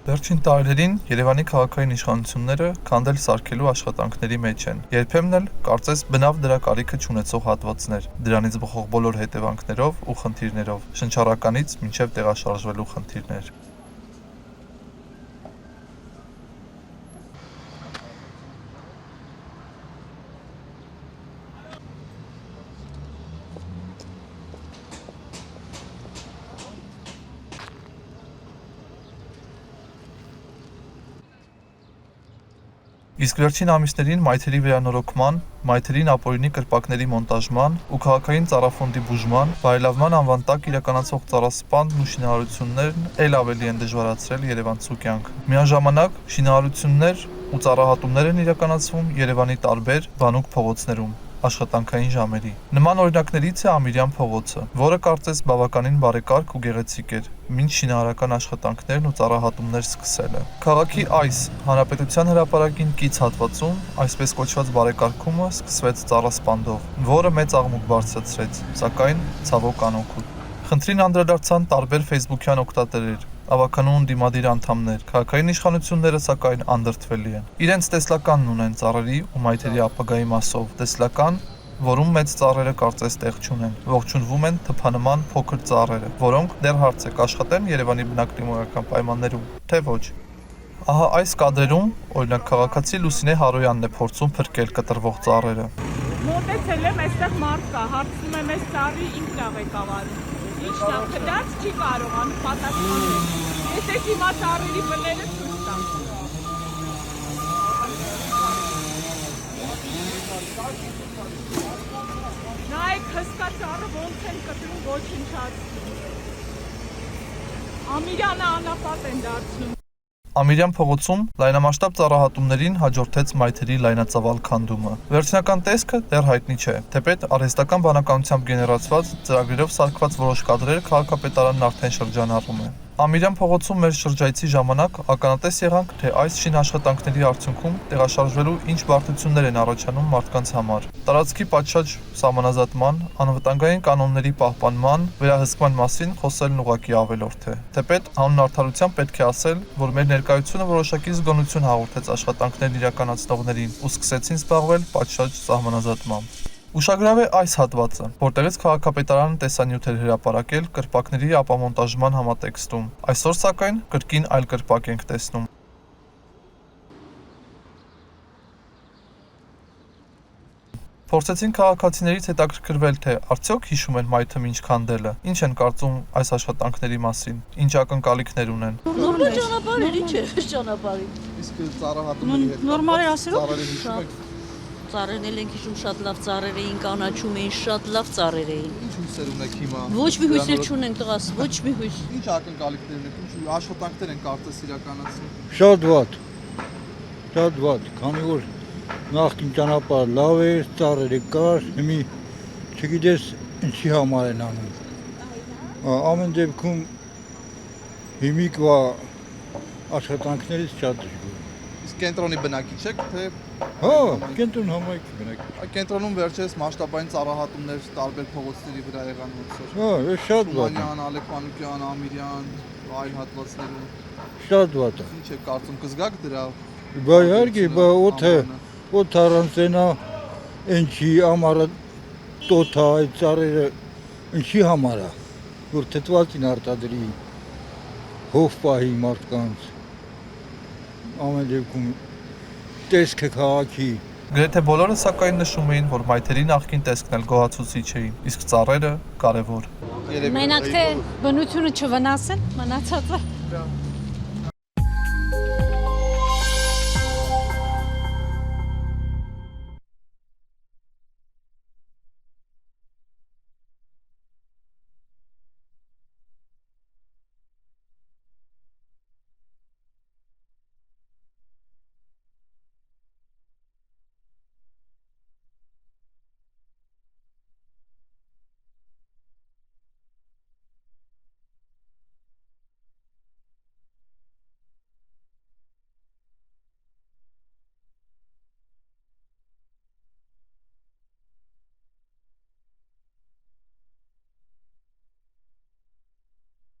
Վերջին տարիներին Երևանի քաղաքային իշխանությունները քանդել սարքելու աշխատանքների մեջ են։ Երբեմն էլ կարծես բնավ դրա կարիքը չունեցող հատվածներ, դրանից բխող բոլոր հետևանքներով ու խնդիրներով, շնչառականից մինչև տեղաշարժվելու խնդիրներ։ Իսկ վերջին ամիսներին մայթերի վերանորոգման, մայթերին ապօրինի կրպակների մոնտաժման ու քաղաքային ծառաֆոնդի բուժման, բարելավման անվան տակ իրականացվող ծառասպանդն ու շինարարություններն էլ ավելի են դժվարացրել երևանցու կյանքը։ Միաժամանակ շինարարություններ ու ծառահատումներ են իրականացվում Երևանի տարբեր բանուկ փողոցներում աշխատանքային ժամերի։ Նման օրինակներից է Ամիրյան փողոցը, որը կարծես բավականին բարեկարգ ու գեղեցիկ էր, մինչ շինարարական աշխատանքներն ու ծառահատումներ սկսելը։ Քաղաքի այս Հանրապետության հրապարակին կից հատվածում այսպես կոչված բարեկարգումը սկսվեց ծառասպանդով, որը մեծ աղմուկ բարձրացրեց, սակայն ցավոք անօգուտ։ Խնդրին անդրադարձան տարբեր ֆեյսբուքյան օգտատերեր, ավականուն դիմադիր անդամներ, քաղաքային իշխանությունները սակայն անդրդվելի են։ Իրենց տեսլականն ունեն ծառերի ու մայթերի ապագայի մասով, տեսլական, որում մեծ ծառերը կարծես տեղ չունեն, ողջունվում են թփանման փոքր ծառերը, որոնք դեռ հարց է կաշխատեն Երևանի բնակլիմայական պայմաններում, թե ոչ։ Ահա այս կադրերում, օրինակ, քաղաքացի Լուսինե Հարոյանն է փորձում փրկել կտրվող ծառերը։ Մոտեցել եմ, այստեղ մարդ կա, հարցնում եմ այս ծառի ինչ լավ է կավարում։ Ինչն է, խդած չի կարողանում պատասխանել։ Ես այս հիմա ծառերի բները ցույց տամ։ Նայեք, հսկա ծառը ոնց են կտրում, ոչնչացնում։ Ամիրյանը անապատ են դարձնում։ Ամիրյան փողոցում լայնամասշտաբ ծառահատումներին հաջորդեց մայթերի լայնածավալ քանդումը։ Վերջնական տեսքը դեռ հայտնի չէ, թեպետ արհեստական բանականությամբ գեներացված ծրագրերով սարքված որոշ կադրեր քաղաքապետարանն արդեն շրջանառում է։ Ամիրյան փողոցում մեր շրջայցի ժամանակ ականատես եղանք, թե այս շինաշխատանքների արդյունքում տեղաշարժվելու ինչ բարդություններ են առաջանում մարդկանց համար։ Տարածքի պատշաճ սահմանազատման, անվտանգային կանոնների պահպանման, վերահսկման մասին խոսելն ուղղակի ավելորդ է։ Թեպետ հանուն արդարության պետք է ասել, որ մեր ներկայությունը որոշակի զգոնություն հաղորդեց աշխատանքներն իրականացնողներին ու սկսեցին զբաղվել պատշաճ սահմանազատմամբ։ Ուշագրավ է այս հատվածը, որտեղից քաղաքապետարանը տեսանյութ էր հրապարակել կրպակների ապամոնտաժման համատեքստում։ Այսօր սակայն կրկին այլ կրպակ ենք տեսնում։ Փորձեցին քաղաքացիներից հետաքրքրվել, թե արդյոք հիշում են մայթը ինչ քանդելը, ինչ են կարծում այս աշխատանքների մասին, ինչ ակնկալիքներ ունեն։ Նորմալ ճանապարհ է, ինչ է ճանապարհի։ Իսկ ծառահատումների հետ նորմալ է ասելով։ ծառերը հիշում եք։ Ծառերն էլ ենք հիշում, շատ լավ ծառեր էին, կանաչում էին, շատ լավ ծառեր էին։ Ինչ հույսեր ունեք հիմա։ Ոչ մի հույսեր չունենք տղաս, ոչ մի հույս։ Ինչ ակնկալիքներ ունեք, ինչ աշխատանքներ են կարծես իրականացնում։ Շատ վատ, քանի որ նախկին ճանապարհը լավ էր, ծառերը կար, հիմի չգիտես ինչի համար են անում։ Ամեն դեպքում հիմիկվա աշխատանքներից շատ դժգոհ։ Իսկ կենտրոնի բնակիչ եք, թե Հա, կենտրոն համայնքի բնակիչ։ կենտրոնում վերջերս մասշտաբային ծառահատումներ տարբեր փողոցների վրա եղան ոնց։ Հա, ես շատ վատ։ Թումանյան, Ալեքմանուկյան, Ամիրյան, այլ հատվածներում։ Շատ վատ։ Ինչ եք կարծում, կզգաք դրա։ Բա իհարկե, բա օդ առանցենա ինչի ամառը տոթա այդ ծառերը ինչի համար է, որ թթվածին արտադրի հով պահի մարդկանց։ Ամեն դեպքում տեսքը քաղաքի։ Գրեթե բոլորը սակայն նշում էին, որ մայթերի նախկին տեսքն էլ գոհացուցիչ էին, իսկ ծառերը կարևոր։ Մենակ թե բնությունը չվնասեն, մնացածը